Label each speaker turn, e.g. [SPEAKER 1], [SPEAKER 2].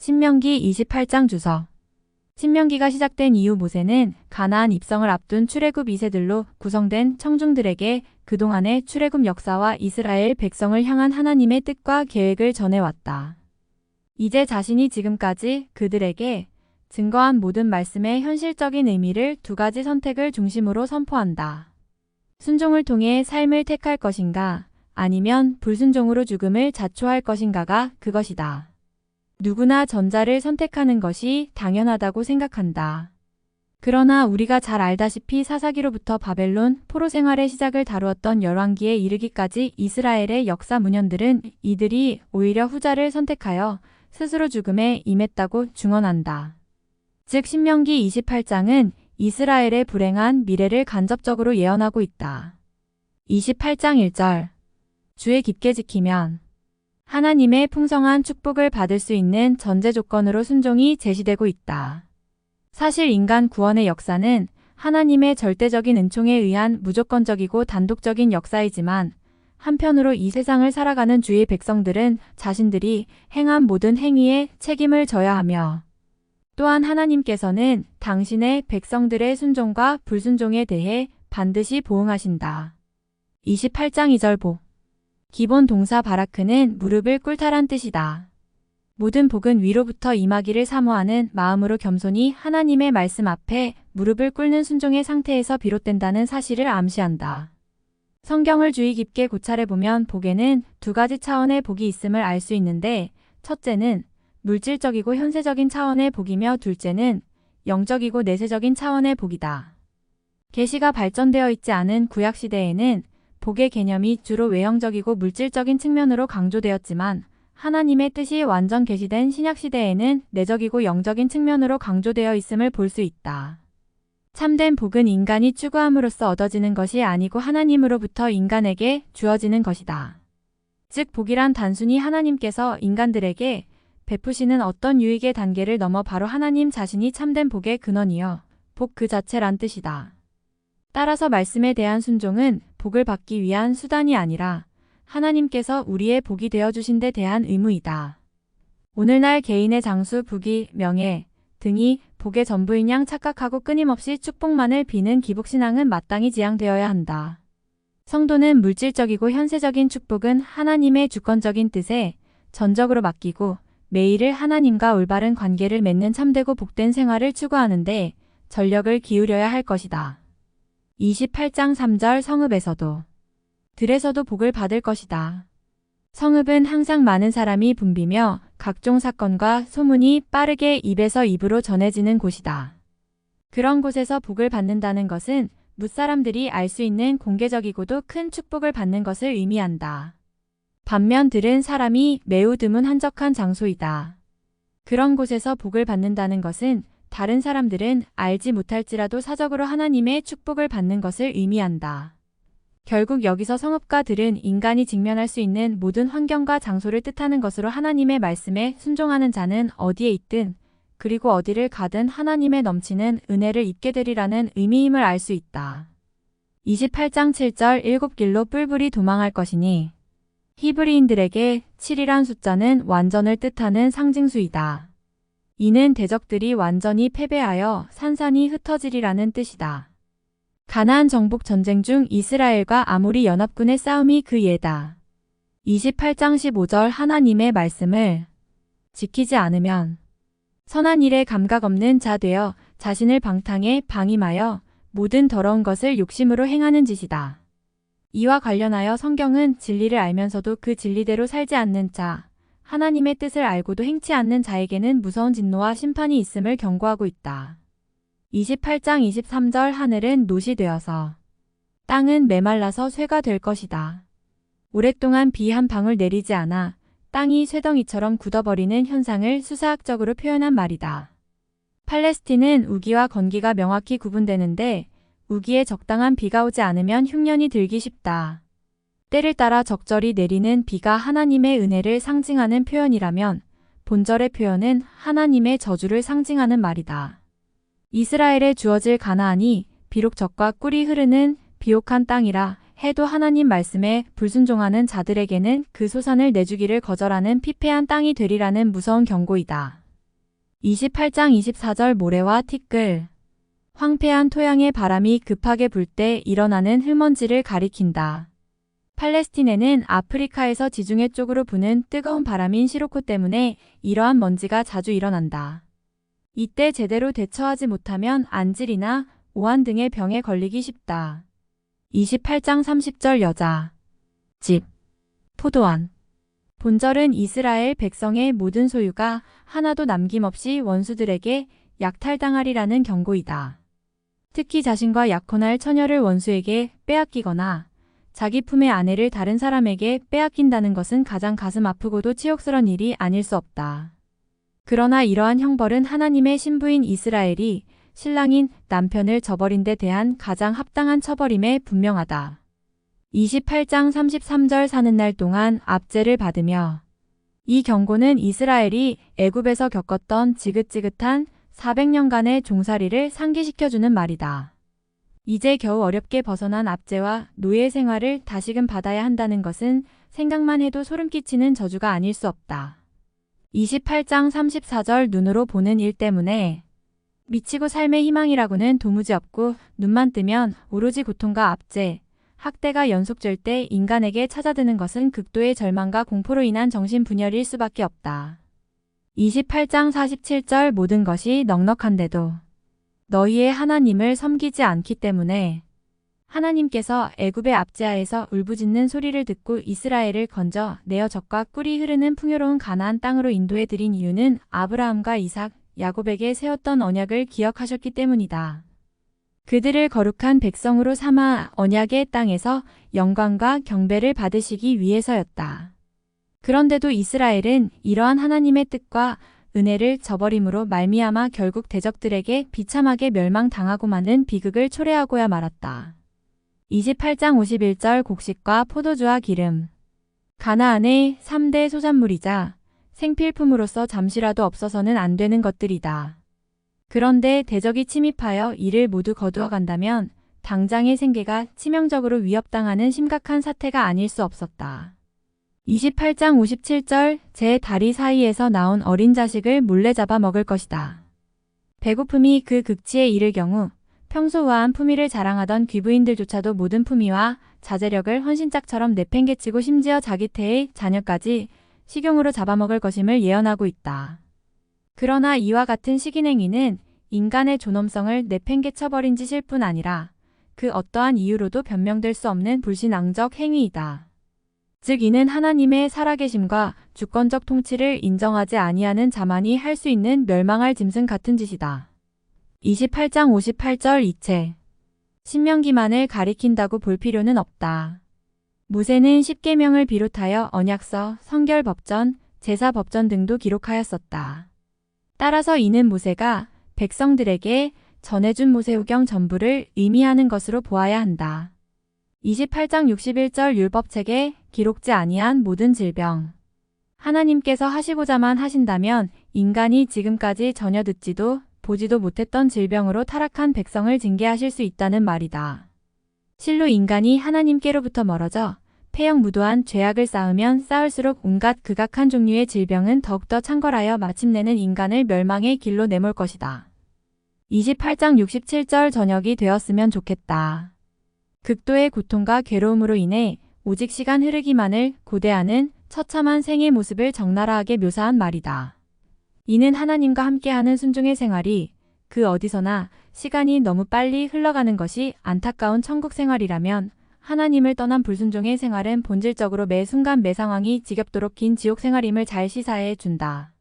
[SPEAKER 1] 신명기 28장 주석. 신명기가 시작된 이후 모세는 가나안 입성을 앞둔 출애굽 2세들로 구성된 청중들에게 그동안의 출애굽 역사와 이스라엘 백성을 향한 하나님의 뜻과 계획을 전해왔다. 이제 자신이 지금까지 그들에게 증거한 모든 말씀의 현실적인 의미를 두 가지 선택을 중심으로 선포한다. 순종을 통해 삶을 택할 것인가, 아니면 불순종으로 죽음을 자초할 것인가가 그것이다. 누구나 전자를 선택하는 것이 당연하다고 생각한다. 그러나 우리가 잘 알다시피 사사기로부터 바벨론 포로 생활의 시작을 다루었던 열왕기에 이르기까지 이스라엘의 역사 문헌들은 이들이 오히려 후자를 선택하여 스스로 죽음에 임했다고 증언한다. 즉 신명기 28장은 이스라엘의 불행한 미래를 간접적으로 예언하고 있다. 28장 1절. 주의 깊게 지키면 하나님의 풍성한 축복을 받을 수 있는 전제 조건으로 순종이 제시되고 있다. 사실 인간 구원의 역사는 하나님의 절대적인 은총에 의한 무조건적이고 단독적인 역사이지만 한편으로 이 세상을 살아가는 주의 백성들은 자신들이 행한 모든 행위에 책임을 져야 하며 또한 하나님께서는 당신의 백성들의 순종과 불순종에 대해 반드시 보응하신다. 28장 2절 보. 기본 동사 바라크는 무릎을 꿇다란 뜻이다. 모든 복은 위로부터 임하기를 사모하는 마음으로 겸손히 하나님의 말씀 앞에 무릎을 꿇는 순종의 상태에서 비롯된다는 사실을 암시한다. 성경을 주의 깊게 고찰해보면 복에는 두 가지 차원의 복이 있음을 알 수 있는데 첫째는 물질적이고 현세적인 차원의 복이며 둘째는 영적이고 내세적인 차원의 복이다. 계시가 발전되어 있지 않은 구약시대에는 복의 개념이 주로 외형적이고 물질적인 측면으로 강조되었지만 하나님의 뜻이 완전 계시된 신약시대에는 내적이고 영적인 측면으로 강조되어 있음을 볼 수 있다. 참된 복은 인간이 추구함으로써 얻어지는 것이 아니고 하나님으로부터 인간에게 주어지는 것이다. 즉 복이란 단순히 하나님께서 인간들에게 베푸시는 어떤 유익의 단계를 넘어 바로 하나님 자신이 참된 복의 근원이여 복 그 자체란 뜻이다. 따라서 말씀에 대한 순종은 복을 받기 위한 수단이 아니라 하나님께서 우리의 복이 되어주신 데 대한 의무이다. 오늘날 개인의 장수, 부귀, 명예 등이 복의 전부인 양 착각하고 끊임없이 축복만을 비는 기복신앙은 마땅히 지양되어야 한다. 성도는 물질적이고 현세적인 축복은 하나님의 주권적인 뜻에 전적으로 맡기고 매일을 하나님과 올바른 관계를 맺는 참되고 복된 생활을 추구하는데 전력을 기울여야 할 것이다. 28장 3절 성읍에서도 들에서도 복을 받을 것이다. 성읍은 항상 많은 사람이 붐비며 각종 사건과 소문이 빠르게 입에서 입으로 전해지는 곳이다. 그런 곳에서 복을 받는다는 것은 뭇사람들이 알 수 있는 공개적이고도 큰 축복을 받는 것을 의미한다. 반면 들은 사람이 매우 드문 한적한 장소이다. 그런 곳에서 복을 받는다는 것은 다른 사람들은 알지 못할지라도 사적으로 하나님의 축복을 받는 것을 의미한다. 결국 여기서 성읍과 들은 인간이 직면할 수 있는 모든 환경과 장소를 뜻하는 것으로 하나님의 말씀에 순종하는 자는 어디에 있든 그리고 어디를 가든 하나님의 넘치는 은혜를 입게 되리라는 의미임을 알 수 있다. 28장 7절 일곱 길로 뿔뿔이 도망할 것이니 히브리인들에게 7이란 숫자는 완전을 뜻하는 상징수이다. 이는 대적들이 완전히 패배하여 산산이 흩어지리라는 뜻이다. 가나안 정복 전쟁 중 이스라엘과 아모리 연합군의 싸움이 그 예다. 28장 15절 하나님의 말씀을 지키지 않으면 선한 일에 감각 없는 자 되어 자신을 방탕에 방임하여 모든 더러운 것을 욕심으로 행하는 짓이다. 이와 관련하여 성경은 진리를 알면서도 그 진리대로 살지 않는 자, 하나님의 뜻을 알고도 행치 않는 자에게는 무서운 진노와 심판이 있음을 경고하고 있다. 28장 23절 하늘은 노시 되어서 땅은 메말라서 쇠가 될 것이다. 오랫동안 비 한 방울 내리지 않아 땅이 쇠덩이처럼 굳어버리는 현상을 수사학적으로 표현한 말이다. 팔레스틴은 우기와 건기가 명확히 구분되는데 우기에 적당한 비가 오지 않으면 흉년이 들기 쉽다. 때를 따라 적절히 내리는 비가 하나님의 은혜를 상징하는 표현이라면 본절의 표현은 하나님의 저주를 상징하는 말이다. 이스라엘에 주어질 가나안이 비록 적과 꿀이 흐르는 비옥한 땅이라 해도 하나님 말씀에 불순종하는 자들에게는 그 소산을 내주기를 거절하는 피폐한 땅이 되리라는 무서운 경고이다. 28장 24절 모래와 티끌. 황폐한 토양의 바람이 급하게 불 때 일어나는 흙먼지를 가리킨다. 팔레스틴에는 아프리카에서 지중해 쪽으로 부는 뜨거운 바람인 시로코 때문에 이러한 먼지가 자주 일어난다. 이때 제대로 대처하지 못하면 안질이나 오한 등의 병에 걸리기 쉽다. 28장 30절 여자. 집. 포도원. 본절은 이스라엘 백성의 모든 소유가 하나도 남김없이 원수들에게 약탈당하리라는 경고이다. 특히 자신과 약혼할 처녀를 원수에게 빼앗기거나 자기 품의 아내를 다른 사람에게 빼앗긴다는 것은 가장 가슴 아프고도 치욕스러운 일이 아닐 수 없다. 그러나 이러한 형벌은 하나님의 신부인 이스라엘이 신랑인 남편을 저버린 데 대한 가장 합당한 처벌임에 분명하다. 28장 33절 사는 날 동안 압제를 받으며. 이 경고는 이스라엘이 애굽에서 겪었던 지긋지긋한 400년간의 종살이를 상기시켜주는 말이다. 이제 겨우 어렵게 벗어난 압제와 노예 생활을 다시금 받아야 한다는 것은 생각만 해도 소름 끼치는 저주가 아닐 수 없다. 28장 34절 눈으로 보는 일 때문에. 미치고 삶의 희망이라고는 도무지 없고 눈만 뜨면 오로지 고통과 압제, 학대가 연속될 때 인간에게 찾아드는 것은 극도의 절망과 공포로 인한 정신분열일 수밖에 없다. 28장 47절 모든 것이 넉넉한데도 너희의 하나님을 섬기지 않기 때문에. 하나님께서 애굽의 압제하에서 울부짖는 소리를 듣고 이스라엘을 건져 내어 적과 꿀이 흐르는 풍요로운 가나안 땅으로 인도해 드린 이유는 아브라함과 이삭, 야곱에게 세웠던 언약을 기억하셨기 때문이다. 그들을 거룩한 백성으로 삼아 언약의 땅에서 영광과 경배를 받으시기 위해서였다. 그런데도 이스라엘은 이러한 하나님의 뜻과 은혜를 저버림으로 말미암아 결국 대적들에게 비참하게 멸망당하고 마는 비극을 초래하고야 말았다. 28장 51절 곡식과 포도주와 기름. 가나안의 3대 소산물이자 생필품으로서 잠시라도 없어서는 안 되는 것들이다. 그런데 대적이 침입하여 이를 모두 거두어 간다면 당장의 생계가 치명적으로 위협당하는 심각한 사태가 아닐 수 없었다. 28장 57절 제 다리 사이에서 나온 어린 자식을 몰래 잡아 먹을 것이다. 배고픔이 그 극치에 이를 경우 평소 우아한 품위를 자랑하던 귀부인들조차도 모든 품위와 자제력을 헌신짝처럼 내팽개치고 심지어 자기 태의 자녀까지 식용으로 잡아먹을 것임을 예언하고 있다. 그러나 이와 같은 식인행위는 인간의 존엄성을 내팽개쳐버린 짓일 뿐 아니라 그 어떠한 이유로도 변명될 수 없는 불신앙적 행위이다. 즉 이는 하나님의 살아계심과 주권적 통치를 인정하지 아니하는 자만이 할 수 있는 멸망할 짐승 같은 짓이다. 28장 58절 이체. 신명기만을 가리킨다고 볼 필요는 없다. 모세는 십계명을 비롯하여 언약서, 성결법전, 제사법전 등도 기록하였었다. 따라서 이는 모세가 백성들에게 전해준 모세오경 전부를 의미하는 것으로 보아야 한다. 28장 61절 율법책에 기록지 아니한 모든 질병. 하나님께서 하시고자만 하신다면 인간이 지금까지 전혀 듣지도 보지도 못했던 질병으로 타락한 백성을 징계하실 수 있다는 말이다. 실로 인간이 하나님께로부터 멀어져 폐역무도한 죄악을 쌓으면 쌓을수록 온갖 극악한 종류의 질병은 더욱더 창궐하여 마침내는 인간을 멸망의 길로 내몰 것이다. 28장 67절 저녁이 되었으면 좋겠다. 극도의 고통과 괴로움으로 인해 오직 시간 흐르기만을 고대하는 처참한 생의 모습을 적나라하게 묘사한 말이다. 이는 하나님과 함께하는 순종의 생활이 그 어디서나 시간이 너무 빨리 흘러가는 것이 안타까운 천국 생활이라면 하나님을 떠난 불순종의 생활은 본질적으로 매 순간 매 상황이 지겹도록 긴 지옥 생활임을 잘 시사해 준다.